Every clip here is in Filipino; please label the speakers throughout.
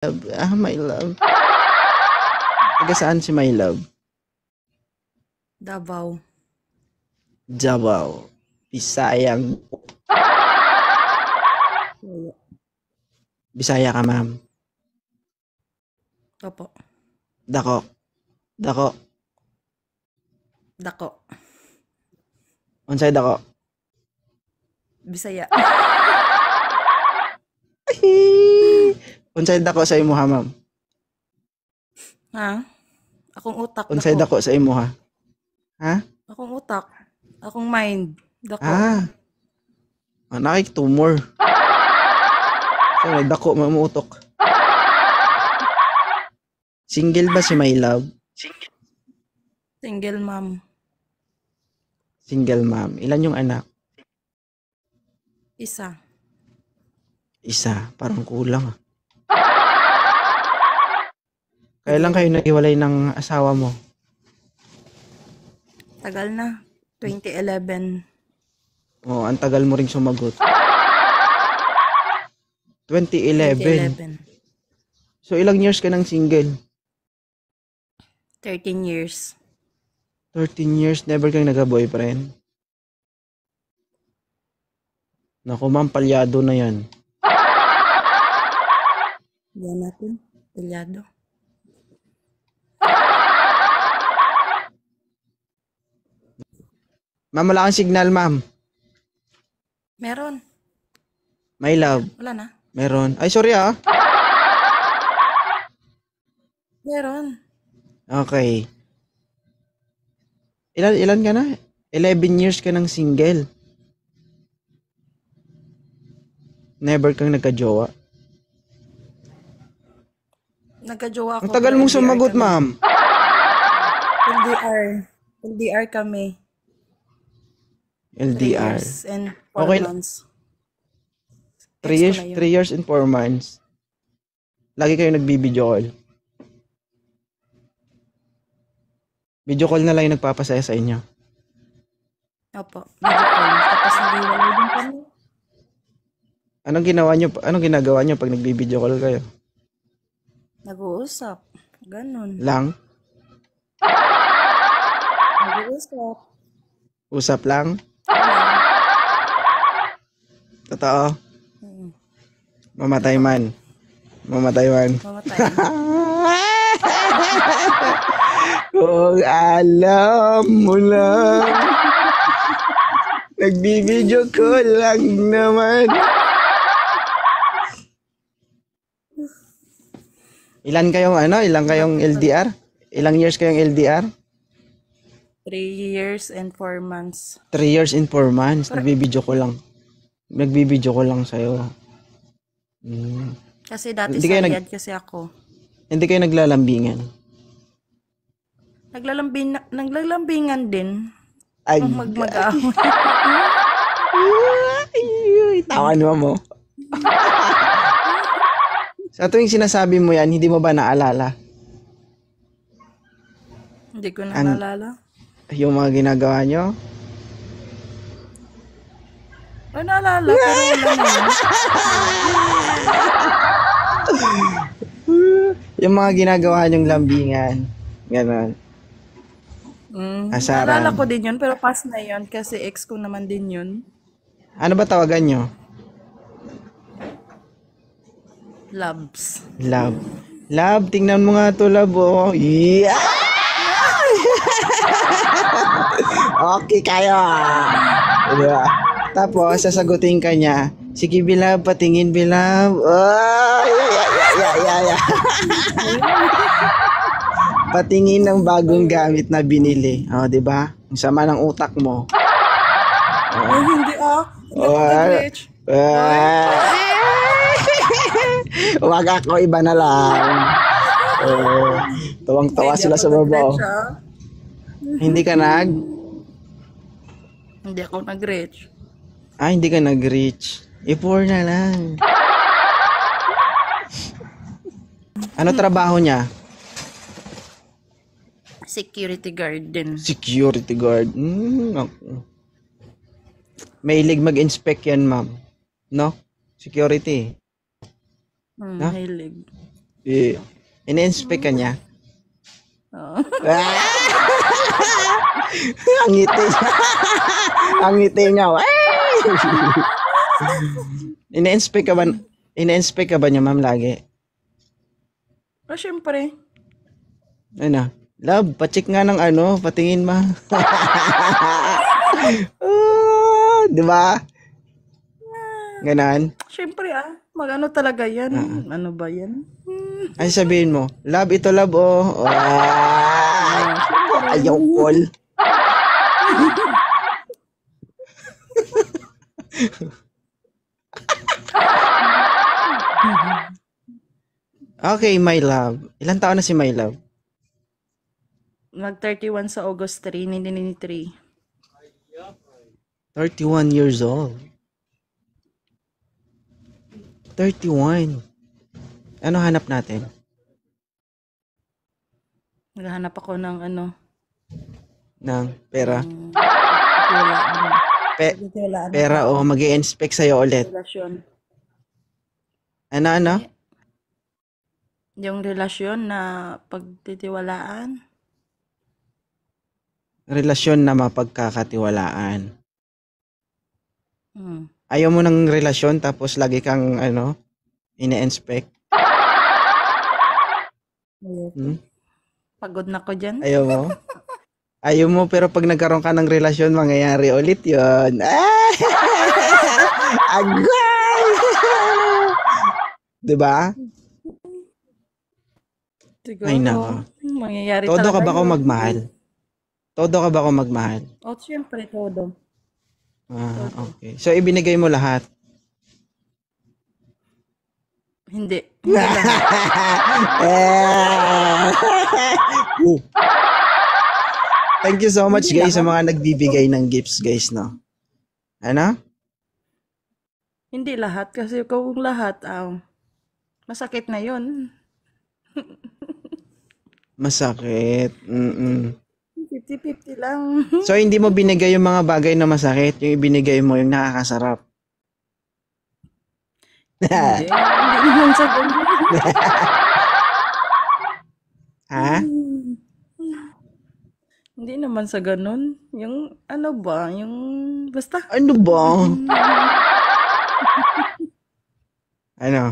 Speaker 1: My love. Taga saan si my love?
Speaker 2: Davao.
Speaker 1: Davao. Bisayang. Bisaya ka, ma'am.
Speaker 2: Opo.
Speaker 1: Dako. Dako.
Speaker 2: Dako.
Speaker 1: Unsay dako?
Speaker 2: Bisaya.
Speaker 1: Unsay dako sa imuha, ma'am?
Speaker 2: Ha? Akong utak.
Speaker 1: Unsay dako sa imuha? Ha?
Speaker 2: Akong utak. Akong mind. Dako.
Speaker 1: Nakik-tumor. So, nagdako, mamuutok. Single ba si my love?
Speaker 2: Single mom.
Speaker 1: Single mom. Ilan yung anak?
Speaker 2: Isa.
Speaker 1: Isa. Parang kulang. Kailan kayo naghiwalay ng asawa mo?
Speaker 2: Tagal na. 2011.
Speaker 1: Oh, ang tagal mo ring sumagot. 2011. So, ilang years ka nang single?
Speaker 2: 13 years.
Speaker 1: 13 years, never kang nagka-boyfriend? Naku, ma'am, palyado na yan.
Speaker 2: Yan natin. Palyado.
Speaker 1: Ma'am, wala kang signal, ma'am.
Speaker 2: Meron.
Speaker 1: My love.
Speaker 2: Wala na.
Speaker 1: Meron. Ay, sorry ah.
Speaker 2: Meron.
Speaker 1: Okay. Ilan ka na? 11 years ka nang single. Never kang nagka-jowa.
Speaker 2: Nagka-jowa ako.
Speaker 1: Ang tagal mong sumagot, ma'am.
Speaker 2: LDR kami.
Speaker 1: LDR.
Speaker 2: 3 years and 4
Speaker 1: Okay.
Speaker 2: months.
Speaker 1: 3 years and 4 months. Lagi kayo nagbibideo call. Video call na lang yung nagpapasaya sa inyo.
Speaker 2: Opo. Video call. Tapos nag-iwalay din kami.
Speaker 1: Anong ginagawa nyo pag nagbibideo call kayo?
Speaker 2: Nag-uusap. Ganun.
Speaker 1: Lang?
Speaker 2: Nag-uusap.
Speaker 1: Usap lang? Totoo? Mamatay man.
Speaker 2: Mamatay.
Speaker 1: Kung alam mo lang. Nagbibideo ko lang naman. Ilan kayong LDR? Ilang years kayong LDR?
Speaker 2: 3 years and 4 months.
Speaker 1: 3 years and 4 months. Nagbibideo ko lang sa'yo.
Speaker 2: Kasi dati
Speaker 1: Hindi
Speaker 2: sa
Speaker 1: kayo
Speaker 2: Riyadh kasi ako.
Speaker 1: Hindi kayo naglalambingan?
Speaker 2: Naglalambingan din.
Speaker 1: Ay,
Speaker 2: Mag-away.
Speaker 1: tawan mo. Sa tuwing sinasabi mo yan, hindi mo ba naalala?
Speaker 2: Hindi ko naalala.
Speaker 1: Yung mga ginagawa nyo?
Speaker 2: Naalala, pero wala na yun.
Speaker 1: Yung mga ginagawa nyong lambingan. Ganon. Asaran.
Speaker 2: Naalala ko din yun, pero pass na yun kasi ex ko naman din yun.
Speaker 1: Ano ba tawagan nyo?
Speaker 2: Loves.
Speaker 1: Love. Love, tingnan mo nga to, love. Oh. Yeah! Okay kayo. Diba? Tapos, sasagutin ka niya, sige, Bilab, patingin, Bilab. Oh, yeah. Patingin ng bagong gamit na binili. Oh, diba? Ang sama ng utak mo.
Speaker 2: Ay, hindi Hindi ako nag-reach.
Speaker 1: Wag ako, iba na lang. Tuwang-tawa sila sa baba. Hindi ka
Speaker 2: Hindi ako nag-reach.
Speaker 1: Hindi ka nag-reach. I-pour na lang. Ano trabaho niya?
Speaker 2: Security guard din.
Speaker 1: Security guard. Mahilig mag-inspect yan, ma'am. No? Security.
Speaker 2: Hilig.
Speaker 1: Ine-inspect ka niya.
Speaker 2: Oo.
Speaker 1: Ah! Ang ngiti niya. Ang ngiti niya. Ay! Ine-inspect ka ba? Ine-inspect ka ba niya, ma'am, lagi?
Speaker 2: O, syempre.
Speaker 1: Ano? Love, pacheck nga ng ano, patingin ma. Di ba? Ganon.
Speaker 2: Syempre Mag-ano talaga yan? Ano ba yan?
Speaker 1: Ay sabihin mo, love ito love oh. Ayaw call. Okay, my love. Ilan taon na si my love?
Speaker 2: Mag-31 sa August 3, 1993.
Speaker 1: 31 years old. 31. Ano hanap natin?
Speaker 2: Naghahanap ako ng
Speaker 1: Ng pera?
Speaker 2: pagtitiwalaan. Pagtitiwalaan.
Speaker 1: Pera o mag-i-inspect sa'yo ulit.
Speaker 2: Relasyon.
Speaker 1: Ano?
Speaker 2: Yung relasyon na pagtitiwalaan.
Speaker 1: Relasyon na mapagkakatiwalaan.
Speaker 2: Hmm.
Speaker 1: Ayaw mo ng relasyon tapos lagi kang ine-inspect? Hmm?
Speaker 2: Pagod na ko dyan.
Speaker 1: Ayaw mo? Ayaw mo pero pag nagkaroon ka ng relasyon, mangyayari ulit yun. Agay! Diba?
Speaker 2: Siguro,
Speaker 1: Ay, nako.
Speaker 2: mangyayari
Speaker 1: Todo
Speaker 2: talaga
Speaker 1: ka ba ako
Speaker 2: yun.
Speaker 1: magmahal? Todo ka ba ako magmahal?
Speaker 2: O, syempre, todo.
Speaker 1: Okay. So, ibinigay mo lahat?
Speaker 2: Hindi. Hindi lang.
Speaker 1: Woo. Thank you so much guys sa mga nagbibigay ng gifts guys, no? Ano?
Speaker 2: Hindi lahat. Kasi kung lahat, masakit na yun.
Speaker 1: Masakit.
Speaker 2: 50-50 lang.
Speaker 1: So, hindi mo binigay yung mga bagay na masakit. Yung ibinigay mo, yung nakakasarap.
Speaker 2: Hindi. Hindi naman sa ganun.
Speaker 1: Ha?
Speaker 2: Hindi naman sa ganun. Yung ano ba? Yung basta.
Speaker 1: Ano ba? Ano?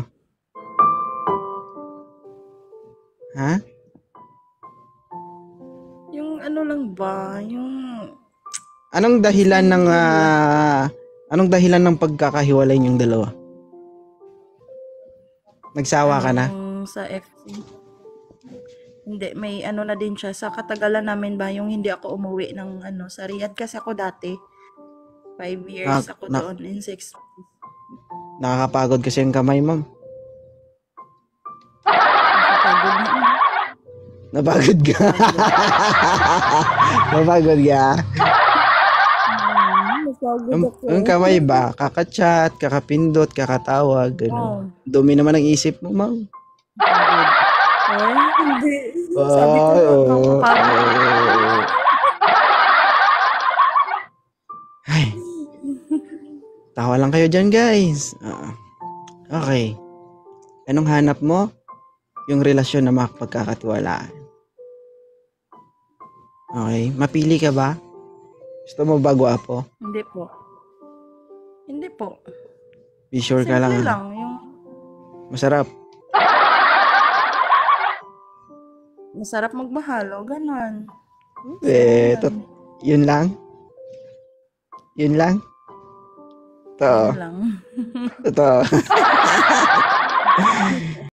Speaker 1: Ha?
Speaker 2: Yung ano lang ba? Yung
Speaker 1: Anong dahilan ng pagkakahiwalay niyong dalawa? Nagsawa ka na?
Speaker 2: yung sa FC. Hindi, may ano na din siya. Sa katagalan namin ba, yung hindi ako umuwi ng sa Riyadh kasi ako dati. 5 years ako doon in 6 months.
Speaker 1: Nakakapagod kasi yung kamay, ma'am.
Speaker 2: Nakapagod na.
Speaker 1: Napagod ka. Napagod ka.
Speaker 2: Napagod ako.
Speaker 1: Ang kamay ba? Kakachat, kakapindot, kakatawag. Ganun. Dumi naman ang isip mo, ma'am.
Speaker 2: Napagod. Ay, hindi. Sabi ko nakakapagod.
Speaker 1: Ay. Tawa lang kayo dyan, guys. Okay. Anong hanap mo? Yung relasyon na makapagkakatiwalaan. Okay. Mapili ka ba? Gusto mo ba, gwapo?
Speaker 2: Hindi po. Hindi po.
Speaker 1: Be sure ka lang.
Speaker 2: Simple lang. Yung
Speaker 1: Masarap.
Speaker 2: masarap magmahal o ganon.
Speaker 1: Yun lang? Yun lang? Totoo.
Speaker 2: Yun lang.
Speaker 1: Totoo.